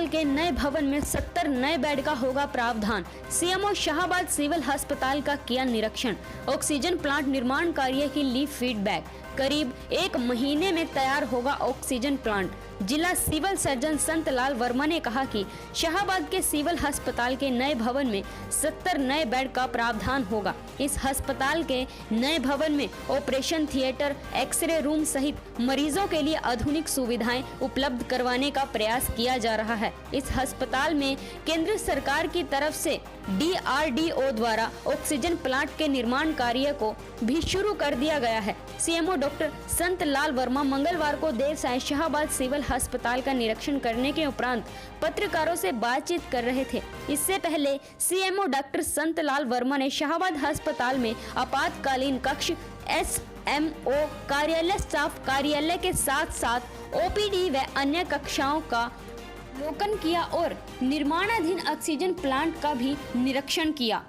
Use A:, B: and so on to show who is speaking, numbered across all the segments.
A: अस्पताल के नए भवन में 70 नए बेड का होगा प्रावधान। सीएमओ शाहाबाद सिविल अस्पताल का किया निरीक्षण। ऑक्सीजन प्लांट निर्माण कार्य की ली फीडबैक। करीब 1 महीने में तैयार होगा ऑक्सीजन प्लांट। जिला सिविल सर्जन संतलाल वर्मा ने कहा कि शाहाबाद के सिविल अस्पताल के नए भवन में 70 नए बेड का प्रावधान होगा। इस अस्पताल के नए भवन में ऑपरेशन थिएटर, एक्सरे रूम सहित मरीजों के लिए आधुनिक सुविधाएं उपलब्ध करवाने का प्रयास किया जा रहा है। इस अस्पताल में केंद्र सरकार की तरफ से DRDO द्वारा ऑक्सीजन प्लांट के निर्माण कार्य को भी शुरू कर दिया गया है। सीएमओ डॉक्टर संतलाल वर्मा मंगलवार को देर सायं शाहाबाद सिविल अस्पताल का निरीक्षण करने के उपरांत पत्रकारों से बातचीत कर रहे थे। इससे पहले सीएमओ डॉक्टर संतलाल वर्मा ने शाहाबाद अस्पताल में आपातकालीन कक्ष, SMO कार्यालय, स्टाफ कार्यालय के साथ साथ OPD व अन्य कक्षाओं का अवलोकन किया और निर्माणाधीन ऑक्सीजन प्लांट का भी निरीक्षण किया।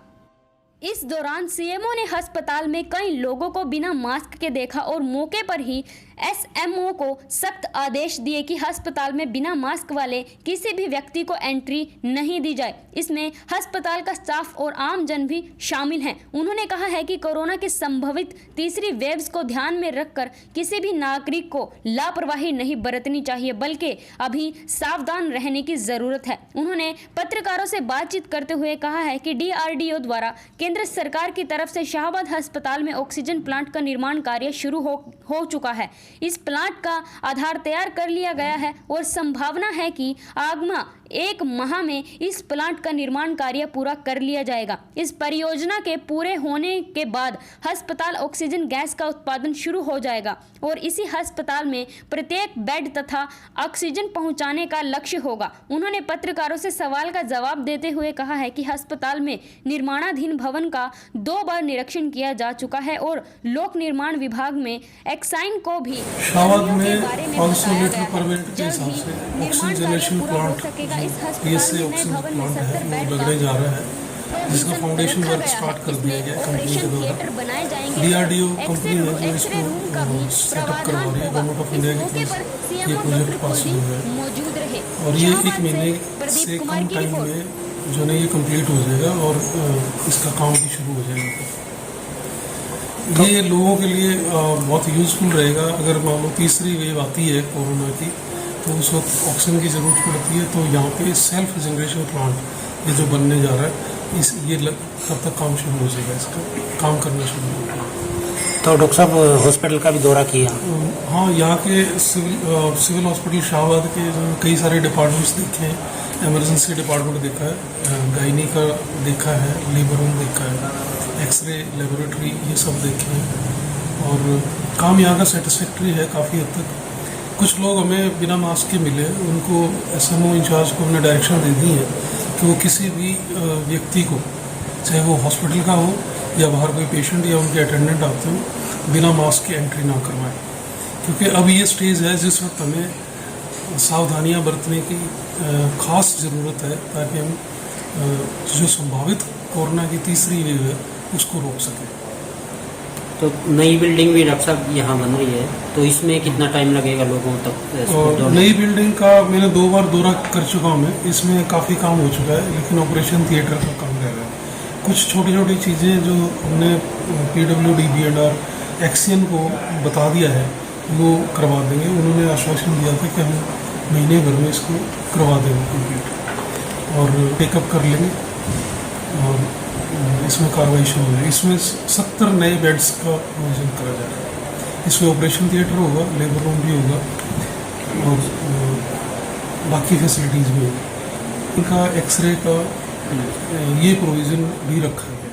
A: इस दौरान सीएमओ ने अस्पताल में कई लोगों को बिना मास्क के देखा और मौके पर ही SMO को सख्त आदेश दिए कि अस्पताल में बिना मास्क वाले किसी भी व्यक्ति को एंट्री नहीं दी जाए। इसमें अस्पताल का स्टाफ और आम जन भी शामिल हैं। उन्होंने कहा है कि कोरोना की संभावित तीसरी वेव्स को ध्यान में रखकर किसी भी नागरिक को लापरवाही नहीं बरतनी चाहिए, बल्कि अभी सावधान रहने की जरूरत है। उन्होंने पत्रकारों से बातचीत करते हुए कहा है कि DRDO द्वारा केंद्र सरकार की तरफ से शाहाबाद अस्पताल में ऑक्सीजन प्लांट का निर्माण कार्य शुरू हो चुका है। इस प्लांट का आधार तैयार कर लिया गया है और संभावना है कि आगामी 1 माह में इस प्लांट का निर्माण कार्य पूरा कर लिया जाएगा। इस परियोजना के पूरे होने के बाद अस्पताल ऑक्सीजन गैस का उत्पादन शुरू हो जाएगा और इसी अस्पताल में प्रत्येक बेड तथा ऑक्सीजन पहुंचाने का लक्ष्य होगा। उन्होंने पत्रकारों से सवाल का जवाब देते हुए कहा है कि अस्पताल में निर्माणाधीन भवन का 2 बार निरीक्षण किया जा चुका है और लोक निर्माण विभाग में एक्साइन को भी
B: शाहाबाद में 500 लीटर पर मिनट के हिसाब से oxygen generation plant PSA oxygen plant है वो लगने जा रहा है, जिसका फाउंडेशन वर्क स्टार्ट कर दिया गया कंपनी के द्वारा। DRDO कंपनी है जो इसको सेटअप करवा रही है। गवर्नमेंट ऑफ इंडिया की तरफ से ये प्रोजेक्ट पास हुआ है और ये 1 महीने से कम टाइम में जो है ये कंप्लीट हो जाएगा और इसका काम भी शुरू हो जाएगा। ये लोगों के लिए बहुत यूज़फुल रहेगा। अगर मान लो तीसरी वेव आती है कोरोना की तो उस वक्त ऑक्सीजन की ज़रूरत पड़ती है, तो यहाँ पे सेल्फ जनरेशन प्लांट ये जो बनने जा रहा है तब तक काम शुरू हो जाएगा, इसका काम करना शुरू हो जाएगा।
C: तो डॉक्टर साहब हॉस्पिटल का भी दौरा किया?
B: हाँ, यहाँ के सिविल हॉस्पिटल शाहाबाद के कई सारे डिपार्टमेंट्स देखे हैं। इमरजेंसी डिपार्टमेंट देखा है, गायनी का देखा है, लेबर रूम देखा है, एक्सरे लेबोरेटरी ये सब देखे हैं और काम यहाँ का सेटिस्फैक्ट्री है काफ़ी हद तक। कुछ लोग हमें बिना मास्क के मिले, उनको SMO इंचार्ज को हमने डायरेक्शन दे दी है कि वो किसी भी व्यक्ति को, चाहे वो हॉस्पिटल का हो या बाहर कोई पेशेंट या उनके अटेंडेंट आते हो, बिना मास्क की एंट्री ना करवाएं, क्योंकि अब ये स्टेज है जिस वक्त हमें सावधानियां बरतने की खास ज़रूरत है ताकि हम जो संभावित कोरोना की तीसरी वेव है उसको रोक सकें।
C: तो नई बिल्डिंग भी डॉक्टर साहब यहाँ बन रही है, तो इसमें कितना टाइम लगेगा लोगों तक?
B: नई बिल्डिंग का मैंने 2 बार दौरा कर चुका हूँ मैं, इसमें काफ़ी काम हो चुका है, लेकिन ऑपरेशन थिएटर का काम रह रहा है। कुछ छोटी छोटी चीज़ें जो हमने PWD और एक्सियन को बता दिया है वो करवा देंगे। उन्होंने आश्वासन दिया था कि हम महीने भर में इसको करवा देंगे कंप्लीट और टेकअप कर लेंगे और इसमें कार्रवाई शुरू होगी। इसमें 70 नए बेड्स का आयोजन करा जा रहा है। इसमें ऑपरेशन थिएटर होगा, लेबर रूम भी होगा और बाकी फैसिलिटीज़ भी होगी। इनका एक्सरे का ये प्रोविज़न भी रखा है।